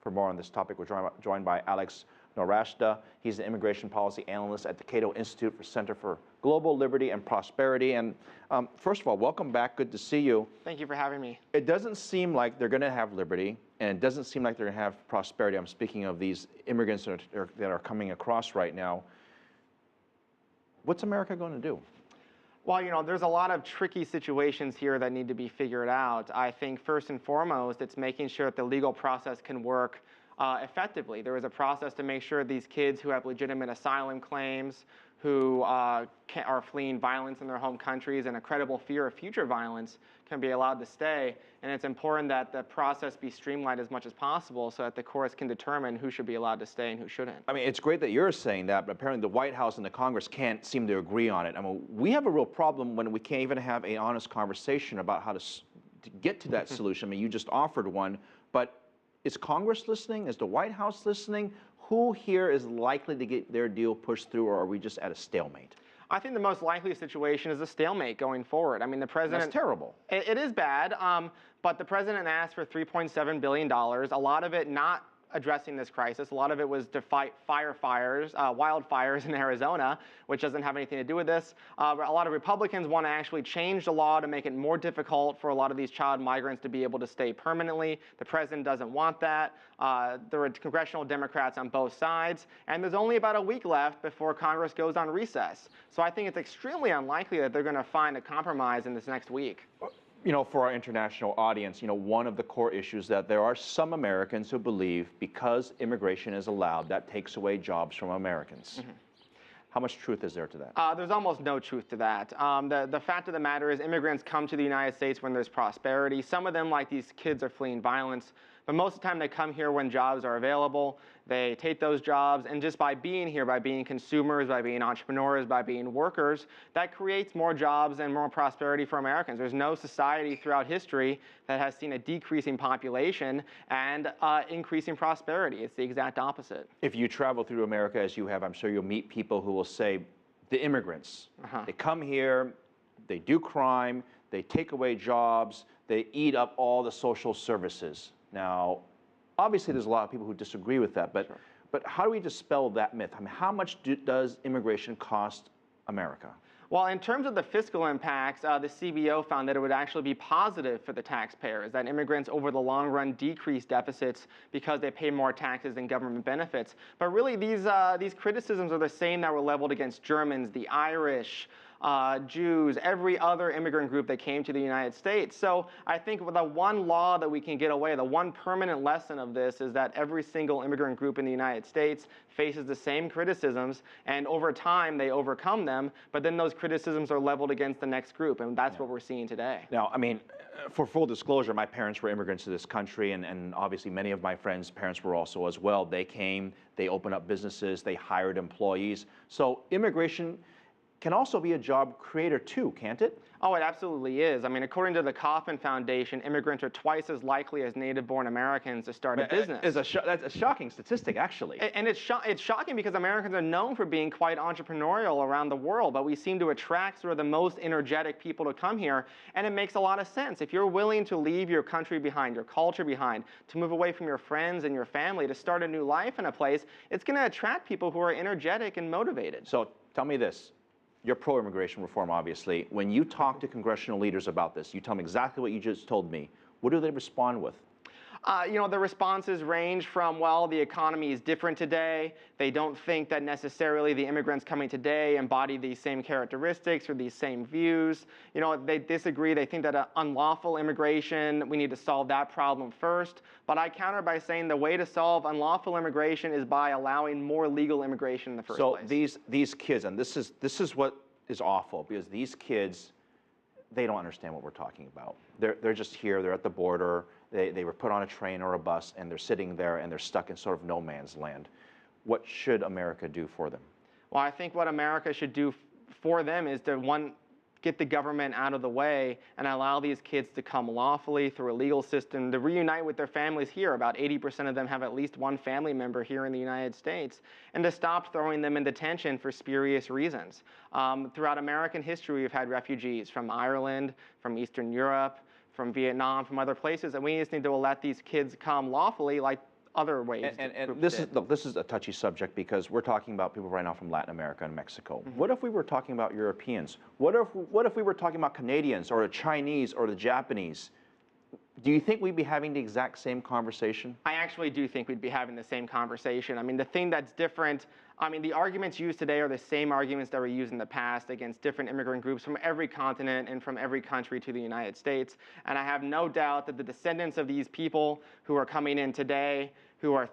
For more on this topic, we're joined by Alex Nowrasteh. He's an immigration policy analyst at the Cato Institute for Center for Global Liberty and Prosperity. And first of all, welcome back. Good to see you. Thank you for having me. It doesn't seem like they're going to have liberty, and it doesn't seem like they're going to have prosperity. I'm speaking of these immigrants that are coming across right now. What's America going to do? Well, you know, there's a lot of tricky situations here that need to be figured out. I think first and foremost, it's making sure that the legal process can work effectively. There is a process to make sure these kids who have legitimate asylum claims, who are fleeing violence in their home countries and a credible fear of future violence, can be allowed to stay. And it's important that the process be streamlined as much as possible so that the courts can determine who should be allowed to stay and who shouldn't. I mean, it's great that you're saying that, but apparently the White House and the Congress can't seem to agree on it. I mean, we have a real problem when we can't even have an honest conversation about how to get to that solution. I mean, you just offered one, but is Congress listening? Is the White House listening? Who here is likely to get their deal pushed through, or are we just at a stalemate? I think the most likely situation is a stalemate going forward. I mean, the president... That's terrible. It is bad, but the president asked for $3.7 billion, a lot of it not addressing this crisis. A lot of it was to fight wildfires in Arizona, which doesn't have anything to do with this. A lot of Republicans want to actually change the law to make it more difficult for a lot of these child migrants to be able to stay permanently. The president doesn't want that. There are congressional Democrats on both sides, and there's only about a week left before Congress goes on recess. So I think it's extremely unlikely that they're going to find a compromise in this next week. You know, for our international audience, you know, one of the core issues that there are some Americans who believe because immigration is allowed, that takes away jobs from Americans. Mm-hmm. How much truth is there to that? There's almost no truth to that. The fact of the matter is immigrants come to the United States when there's prosperity. Some of them, like these kids, are fleeing violence. But most of the time they come here when jobs are available. They take those jobs, and just by being here, by being consumers, by being entrepreneurs, by being workers, that creates more jobs and more prosperity for Americans. There's no society throughout history that has seen a decreasing population and increasing prosperity. It's the exact opposite. If you travel through America as you have, I'm sure you'll meet people who will say, the immigrants, they come here, they do crime, they take away jobs, they eat up all the social services. Now, obviously, there's a lot of people who disagree with that, but how do we dispel that myth? I mean, how much does immigration cost America? Well, in terms of the fiscal impacts, the CBO found that it would actually be positive for the taxpayers, that immigrants over the long run decrease deficits because they pay more taxes than government benefits. But really, these criticisms are the same that were leveled against Germans, the Irish, Jews, every other immigrant group that came to the United States. So I think with the one law that we can get away, the one permanent lesson of this is that every single immigrant group in the United States faces the same criticisms, and over time they overcome them, but then those criticisms are leveled against the next group, and that's what we're seeing today. Now, I mean, for full disclosure, my parents were immigrants to this country, and obviously many of my friends' parents were also as well. They came, they opened up businesses, they hired employees. So immigration can also be a job creator too, can't it? Oh, it absolutely is. I mean, according to the Kauffman Foundation, immigrants are twice as likely as native-born Americans to start a business. That's a shocking statistic, actually. And it's shocking because Americans are known for being quite entrepreneurial around the world, but we seem to attract sort of the most energetic people to come here, and it makes a lot of sense. If you're willing to leave your country behind, your culture behind, to move away from your friends and your family, to start a new life in a place, it's going to attract people who are energetic and motivated. So tell me this. You're pro-immigration reform, obviously. When you talk to congressional leaders about this, you tell them exactly what you just told me. What do they respond with? You know, the responses range from, well, the economy is different today. They don't think that necessarily the immigrants coming today embody these same characteristics or these same views. You know, they disagree. They think that unlawful immigration, we need to solve that problem first. But I counter by saying the way to solve unlawful immigration is by allowing more legal immigration in the first place. So these kids, and this is what is awful, because these kids, they don't understand what we're talking about. They're just here, they're at the border, they were put on a train or a bus, and they're sitting there and they're stuck in sort of no man's land. What should America do for them? Well, I think what America should do for them is to, one, get the government out of the way and allow these kids to come lawfully through a legal system, to reunite with their families here. About 80% of them have at least one family member here in the United States, and to stop throwing them in detention for spurious reasons. Throughout American history, we've had refugees from Ireland, from Eastern Europe, from Vietnam, from other places, and we just need to let these kids come lawfully, like other ways. And this is, look, this is a touchy subject because we're talking about people right now from Latin America and Mexico. What if we were talking about Europeans? What if we were talking about Canadians or the Chinese or the Japanese? Do you think we'd be having the exact same conversation? I actually do think we'd be having the same conversation. I mean, the thing that's different, I mean, the arguments used today are the same arguments that were used in the past against different immigrant groups from every continent and from every country to the United States. And I have no doubt that the descendants of these people who are coming in today, who are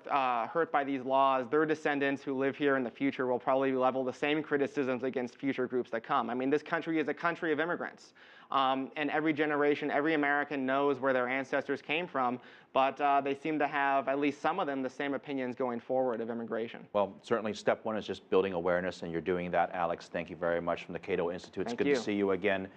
hurt by these laws, their descendants who live here in the future will probably level the same criticisms against future groups that come. I mean, this country is a country of immigrants. And every generation, every American knows where their ancestors came from, but they seem to have, at least some of them, the same opinions going forward of immigration. Well, certainly step one is just building awareness, and you're doing that, Alex. Thank you very much from the Cato Institute. It's good to see you again.